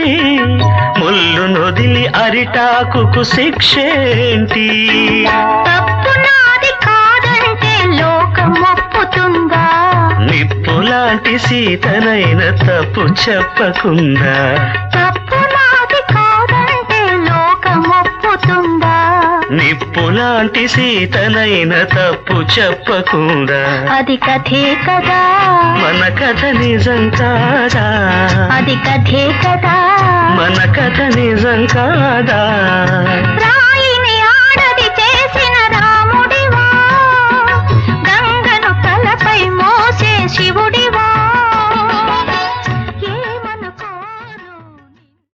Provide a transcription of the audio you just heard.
ఏంటి ముళ్ళు నొదిలి అరిటాకుకు శిక్షేంటి తప్పు నాది కాదంటే లోకం ఒప్పుతుందా నిప్పులాంటి సీతనైన తప్పు చెప్పకుండా తప్పు నాది కాదంటే లోకం ఒప్పుతుందా నిప్పులాంటి సీతనైన తప్పు చెప్పకుండా అది కథే కదా మన కథ నిజం కాదా అది కథే కదా మన కథ నిజం కాదా